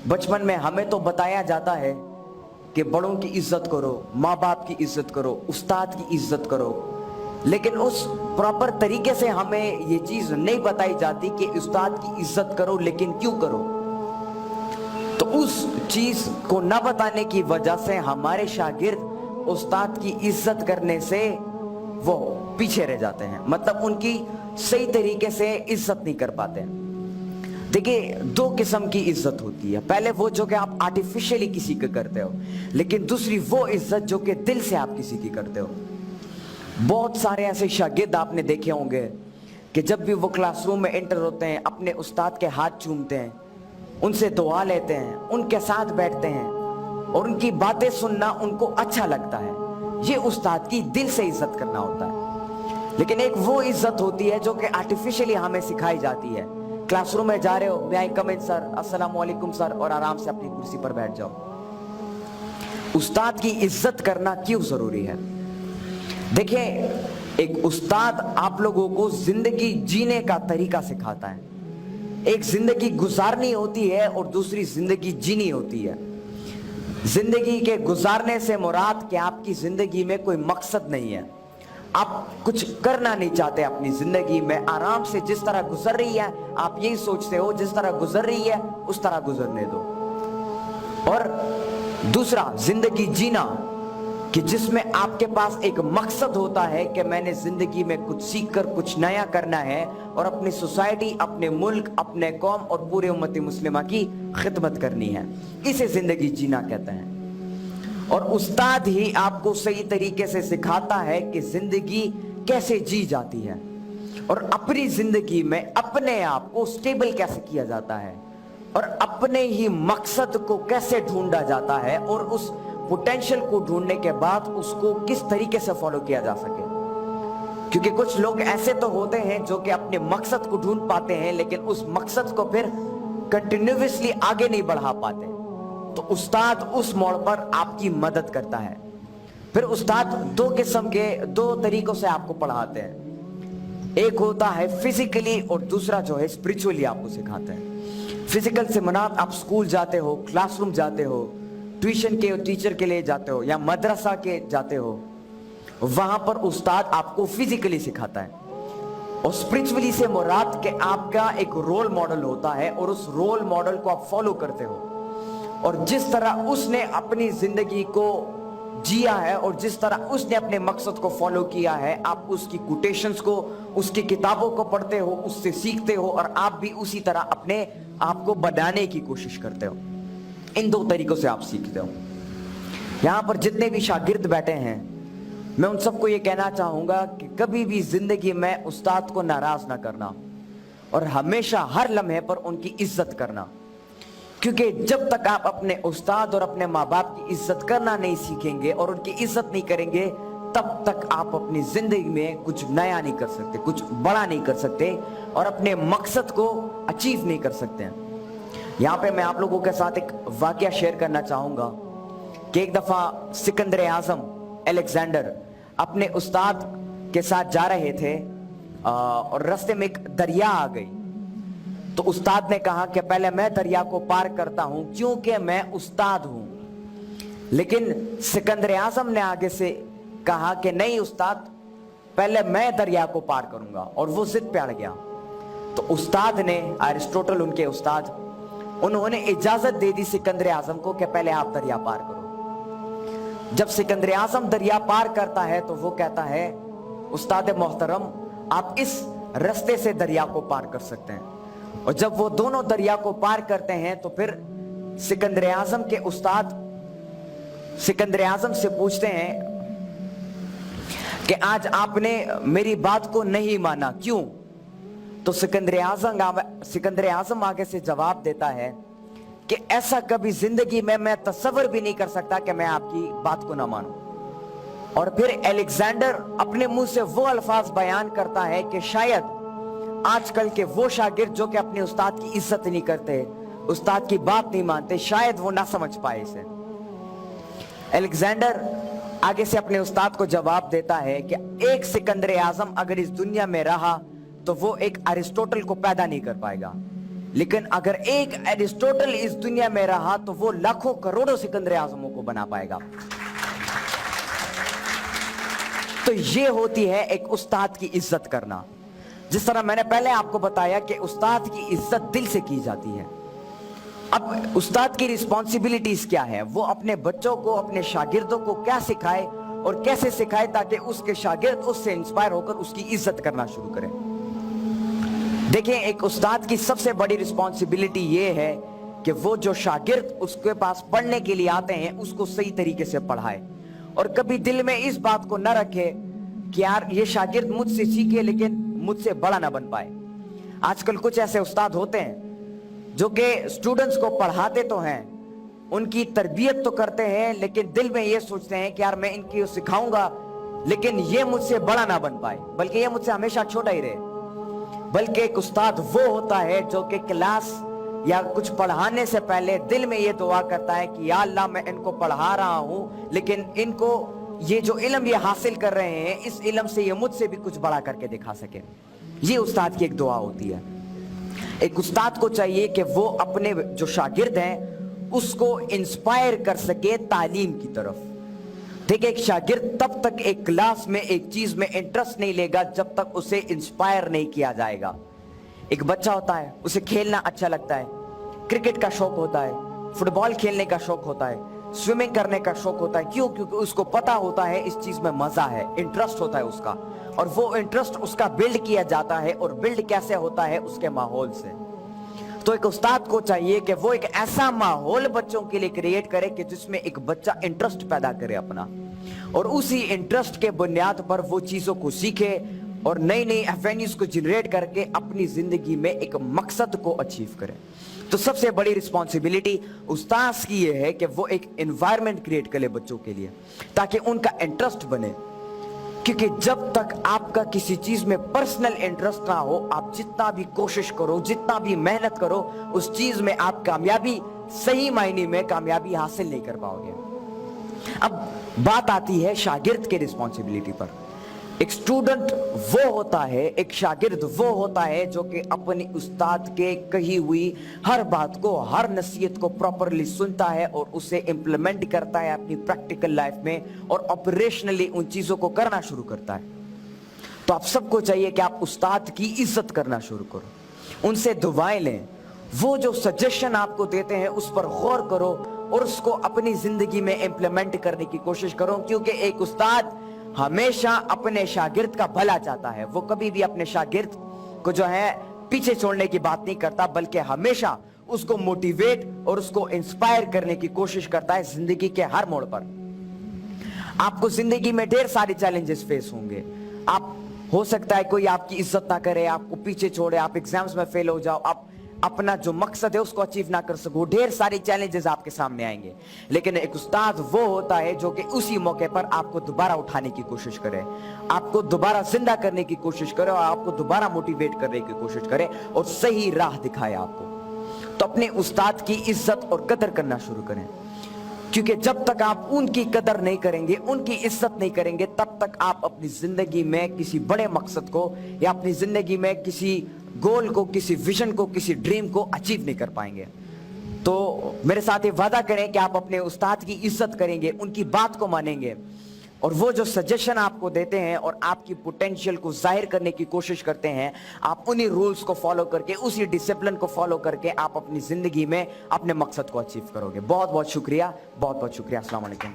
बचपन में हमें तो बताया जाता है कि बड़ों की इज्जत करो, माँ बाप की इज्जत करो, उस्ताद की इज्जत करो, लेकिन उस प्रॉपर तरीके से हमें ये चीज नहीं बताई जाती कि उस्ताद की इज्जत करो, लेकिन क्यों करो। तो उस चीज को न बताने की वजह से हमारे शागिर्द उस्ताद की इज्जत करने से वो पीछे रह जाते हैं, मतलब उनकी सही तरीके से इज्जत नहीं कर पाते। देखिए, दो किस्म की इज्जत होती है। पहले वो जो कि आप आर्टिफिशियली किसी की करते हो, लेकिन दूसरी वो इज्जत जो कि दिल से आप किसी की करते हो। बहुत सारे ऐसे शागिर्द आपने देखे होंगे कि जब भी वो क्लासरूम में एंटर होते हैं, अपने उस्ताद के हाथ चूमते हैं, उनसे दुआ लेते हैं, उनके साथ बैठते हैं और उनकी बातें सुनना उनको अच्छा लगता है। ये उस्ताद की दिल से इज्जत करना होता है। लेकिन एक वो इज्जत होती है जो कि आर्टिफिशियली हमें सिखाई जाती है। क्लासरूम में जा रहे हो, मे आई कम इन सर, अस्सलाम वालेकुम सर, और आराम से अपनी कुर्सी पर बैठ जाओ। उस्ताद की इज्जत करना क्यों जरूरी है? देखिए, एक उस्ताद आप लोगों को जिंदगी जीने का तरीका सिखाता है। एक जिंदगी गुजारनी होती है और दूसरी जिंदगी जीनी होती है। जिंदगी के गुजारने से मुराद कि आपकी जिंदगी में कोई मकसद नहीं है, आप कुछ करना नहीं चाहते अपनी जिंदगी में, आराम से जिस तरह गुजर रही है आप यही सोचते हो जिस तरह गुजर रही है उस तरह गुजरने दो। और दूसरा जिंदगी जीना कि जिसमें आपके पास एक मकसद होता है कि मैंने जिंदगी में कुछ सीखकर कुछ नया करना है और अपनी सोसाइटी, अपने मुल्क, अपने कौम और पूरे उम्मती मुस्लिमा की खिदमत करनी है। इसे जिंदगी जीना कहते हैं। और उस्ताद ही आपको सही तरीके से सिखाता है कि जिंदगी कैसे जी जाती है और अपनी जिंदगी में अपने आप को स्टेबल कैसे किया जाता है और अपने ही मकसद को कैसे ढूंढा जाता है और उस पोटेंशियल को ढूंढने के बाद उसको किस तरीके से फॉलो किया जा सके। क्योंकि कुछ लोग ऐसे तो होते हैं जो कि अपने मकसद को ढूंढ पाते हैं लेकिन उस मकसद को फिर कंटिन्यूअसली आगे नहीं बढ़ा पाते। तो उस्ताद उस मोड़ पर आपकी मदद करता है। फिर उस्ताद दो किस्म के, दो तरीकों से आपको पढ़ाते हैं। एक होता है फिजिकली और दूसरा जो है स्पिरिचुअली आपको सिखाते हैं। फिजिकल से मुराद आप स्कूल जाते हो, क्लासरूम जाते हो, ट्यूशन के टीचर के लिए जाते हो या मदरसा के जाते हो, वहां पर उस्ताद आपको फिजिकली सिखाता है। और स्पिरिचुअली से मुराद के आपका एक रोल मॉडल होता है और उस रोल मॉडल को आप फॉलो करते हो और जिस तरह उसने अपनी जिंदगी को जिया है और जिस तरह उसने अपने मकसद को फॉलो किया है, आप उसकी कोटेशंस को, उसकी किताबों को पढ़ते हो, उससे सीखते हो और आप भी उसी तरह अपने आप को बनाने की कोशिश करते हो। इन दो तरीकों से आप सीखते हो। यहां पर जितने भी शागिर्द बैठे हैं, मैं उन सबको ये कहना चाहूंगा कि कभी भी जिंदगी में उस्ताद को नाराज ना करना और हमेशा हर लम्हे पर उनकी इज्जत करना। क्योंकि जब तक आप अपने उस्ताद और अपने माँ बाप की इज्जत करना नहीं सीखेंगे और उनकी इज्जत नहीं करेंगे, तब तक आप अपनी जिंदगी में कुछ नया नहीं कर सकते, कुछ बड़ा नहीं कर सकते और अपने मकसद को अचीव नहीं कर सकते हैं। यहाँ पे मैं आप लोगों के साथ एक वाकया शेयर करना चाहूंगा कि एक दफा सिकंदर आजम अलेक्जेंडर अपने उस्ताद के साथ जा रहे थे और रास्ते में एक दरिया आ गई। तो उस्ताद ने कहा कि पहले मैं दरिया को पार करता हूं क्योंकि मैं उस्ताद हूं। लेकिन सिकंदर आजम ने आगे से कहा कि नहीं उस्ताद, पहले मैं दरिया को पार करूंगा, और वो जिद पे अड़ गया। तो उस्ताद ने, अरिस्टोटल उनके उस्ताद, उन्होंने इजाजत दे दी सिकंदर आजम को कि पहले आप दरिया पार करो। जब सिकंदर आजम दरिया पार करता है तो वो कहता है, उस्ताद मोहतरम, आप इस रास्ते से दरिया को पार कर सकते हैं। और जब वो दोनों दरिया को पार करते हैं तो फिर सिकंदर आजम के उस्ताद सिकंदर आजम से पूछते हैं कि आज आपने मेरी बात को नहीं माना, क्यों? तो सिकंदर आजम आगे से जवाब देता है कि ऐसा कभी जिंदगी में मैं तसव्वुर भी नहीं कर सकता कि मैं आपकी बात को ना मानूं। और फिर अलेक्जेंडर अपने मुंह से वो अल्फाज बयान करता है कि शायद आजकल के वो शागिर्द जो कि अपने उस्ताद की इज्जत नहीं करते, उस्ताद की बात नहीं मानते, शायद वो ना समझ पाए इसे। अलेक्जेंडर आगे से अपने उस्ताद को जवाब देता है कि एक सिकंदर आजम अगर इस दुनिया में रहा तो वो एक अरिस्टोटल को पैदा नहीं कर पाएगा, लेकिन अगर एक एरिस्टोटल इस दुनिया में रहा तो वो लाखों करोड़ों सिकंदर आजमों को बना पाएगा। तो ये होती है एक उस्ताद की इज्जत करना। जिस तरह मैंने पहले आपको बताया कि उस्ताद की इज्जत दिल से की जाती है। अब उस्ताद की रिस्पॉन्सिबिलिटीज क्या है, वो अपने बच्चों को, अपने शागिर्दों को क्या सिखाए और कैसे सिखाए ताकि उसके शागिर्द उससे इंस्पायर होकर उसकी इज्जत करना शुरू करें। देखिए, एक उस्ताद की सबसे बड़ी रिस्पॉन्सिबिलिटी ये है कि वो जो शागिर्द उसके पास पढ़ने के लिए आते हैं उसको सही तरीके से पढ़ाए, और कभी दिल में इस बात को न रखे कि यार ये शागिर्द मुझसे सीखे लेकिन मुझसे बड़ा ना बन पाए। आजकल कुछ ऐसे उस्ताद होते हैं जो कि स्टूडेंट्स को पढ़ाते तो हैं, उनकी तरबियत तो करते हैं, लेकिन दिल में ये सोचते हैं कि यार मैं इनकी सिखाऊंगा लेकिन ये मुझसे बड़ा ना बन पाए, बल्कि ये मुझसे हमेशा छोटा ही रहे। बल्कि एक उस्ताद वो होता है जो कि क्लास या कुछ पढ़ाने से पहले दिल में ये दुआ करता है कि या अल्लाह मैं इनको पढ़ा रहा हूं लेकिन इनको ये जो इल्म ये हासिल कर रहे हैं इस इल्म से ये मुझसे भी कुछ बड़ा करके दिखा सके। ये उस्ताद की एक दुआ होती है। एक उस्ताद को चाहिए कि वो अपने जो शागिर्द हैं उसको इंस्पायर कर सके तालीम की तरफ। देखिए, एक शागिर्द तब तक एक क्लास में एक चीज में इंटरेस्ट नहीं लेगा जब तक उसे इंस्पायर नहीं किया जाएगा। एक बच्चा होता है, उसे खेलना अच्छा लगता है, क्रिकेट का शौक होता है, फुटबॉल खेलने का शौक होता है, स्विमिंग करने का शौक होता है। क्यों? क्योंकि उसको पता होता है इस चीज में मजा है, इंटरेस्ट होता है उसका, और वो इंटरेस्ट उसका बिल्ड किया जाता है। और बिल्ड कैसे होता है? उसके माहौल से। तो एक उस्ताद को चाहिए कि वो एक ऐसा माहौल बच्चों के लिए क्रिएट करे कि जिसमें एक बच्चा इंटरेस्ट पैदा करे अपना, और उसी इंटरेस्ट के बुनियाद पर वो चीजों को सीखे और नई नई एवेन्यूज को जनरेट करके अपनी जिंदगी में एक मकसद को अचीव करे। तो सबसे बड़ी रिस्पॉन्सिबिलिटी उस्ताद की ये है कि वो एक एनवायरनमेंट क्रिएट करे बच्चों के लिए ताकि उनका इंटरेस्ट बने। क्योंकि जब तक आपका किसी चीज में पर्सनल इंटरेस्ट ना हो, आप जितना भी कोशिश करो, जितना भी मेहनत करो, उस चीज में आप कामयाबी, सही मायने में कामयाबी हासिल नहीं कर पाओगे। अब बात आती है शागिर्द के रिस्पॉन्सिबिलिटी पर। एक स्टूडेंट वो होता है, एक शागिर्द वो होता है जो कि अपनी उस्ताद के कही हुई हर बात को, हर नसीहत को प्रॉपरली सुनता है और उसे इंप्लीमेंट करता है अपनी प्रैक्टिकल लाइफ में, और ऑपरेशनली उन चीजों को करना शुरू करता है। तो आप सबको चाहिए कि आप उस्ताद की इज्जत करना शुरू करो, उनसे दुआएं लें, वो जो सजेशन आपको देते हैं उस पर गौर करो और उसको अपनी जिंदगी में इंप्लीमेंट करने की कोशिश करो। क्योंकि एक उस्ताद हमेशा अपने शागिर्द का भला चाहता है। वो कभी भी अपने शागिर्द को जो है पीछे छोड़ने की बात नहीं करता, बल्कि हमेशा उसको मोटिवेट और उसको इंस्पायर करने की कोशिश करता है जिंदगी के हर मोड़ पर। आपको जिंदगी में ढेर सारे चैलेंजेस फेस होंगे। आप हो सकता है कोई आपकी इज्जत ना करे, आपको पीछे छोड़े, आप एग्जाम्स में फेल हो जाओ, आप अपना जो मकसद है उसको अचीव ना कर सको। ढेर सारी चैलेंजेस आपके सामने आएंगे, लेकिन एक उस्ताद वो होता है जो कि उसी मौके पर आपको दोबारा उठाने की कोशिश करे, आपको दोबारा जिंदा करने की कोशिश करे और आपको दोबारा मोटिवेट करने की कोशिश करे और सही राह दिखाए आपको। तो अपने उस्ताद की इज्जत और कदर करना शुरू करें, क्योंकि जब तक आप उनकी कदर नहीं करेंगे, उनकी इज्जत नहीं करेंगे, तब तक आप अपनी जिंदगी में किसी बड़े मकसद को या अपनी जिंदगी में किसी गोल को, किसी विजन को, किसी ड्रीम को अचीव नहीं कर पाएंगे। तो मेरे साथ ये वादा करें कि आप अपने उस्ताद की इज्जत करेंगे, उनकी बात को मानेंगे, और वो जो सजेशन आपको देते हैं और आपकी पोटेंशियल को जाहिर करने की कोशिश करते हैं, आप उन्हीं रूल्स को फॉलो करके, उसी डिसिप्लिन को फॉलो करके आप अपनी जिंदगी में अपने मकसद को अचीव करोगे। बहुत बहुत शुक्रिया, बहुत बहुत शुक्रिया। अस्सलाम वालेकुम।